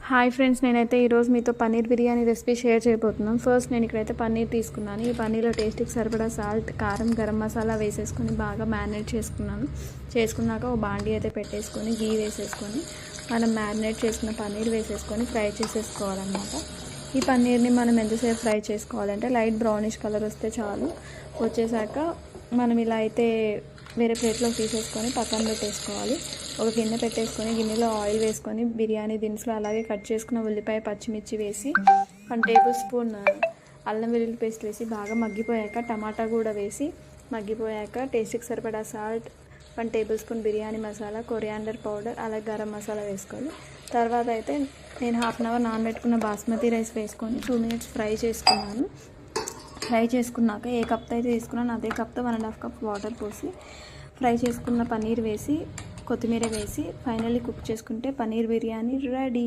Hi friends, నేనైతే ఈరోజు మీతో పన్నీర్ బిర్యానీ రెసిపీ షేర్ చేయబోతున్నాను. ఫస్ట్ నేను ఇక్కడైతే పన్నీర్ తీసుకున్నాను. ఈ పన్నీర్లో టేస్ట్కి సరిపడా సాల్ట్, కారం, గరం మసాలా వేసేసుకొని బాగా మ్యారినేట్ చేసుకున్నాక ఒక బాండీ అయితే పెట్టేసుకొని గీ వేసేసుకొని మనం మ్యారినేట్ చేసుకున్న పన్నీర్ వేసేసుకొని ఫ్రై చేసేసుకోవాలన్నమాట. ఈ పన్నీర్ని మనం ఎంతసేపు ఫ్రై చేసుకోవాలంటే లైట్ బ్రౌనిష్ కలర్ వస్తే చాలు. వచ్చేసాక మనం ఇలా అయితే వేరే ప్లేట్లోకి తీసేసుకొని పక్కన పెట్టేసుకోవాలి. ఒక గిన్నె పెట్టేసుకొని గిన్నెలో ఆయిల్ వేసుకొని బిర్యానీ దినుసులు అలాగే కట్ చేసుకున్న ఉల్లిపాయ, పచ్చిమిర్చి వేసి 1 టేబుల్ స్పూన్ అల్లం వెల్లుల్లి పేస్ట్ వేసి బాగా మగ్గిపోయాక టమాటా కూడా వేసి మగ్గిపోయాక టేస్ట్కి సరిపడా salt, 1 table spoon biryani masala, coriander powder, అలాగే గరం మసాలా వేసుకోవాలి. తర్వాత అయితే నేను 1/2 అవర్ నానబెట్టుకున్న బాస్మతి రైస్ వేసుకొని 2 మినిట్స్ ఫ్రై చేసుకున్నాను. ఫ్రై చేసుకున్నాక ఏ కప్తో అయితే తీసుకున్నాను అదే కప్తో 1.5 కప్ వాటర్ పోసి ఫ్రై చేసుకున్న పన్నీర్ వేసి కొత్తిమీర వేసి ఫైనల్లీ కుక్ చేసుకుంటే పన్నీర్ బిర్యానీ రెడీ.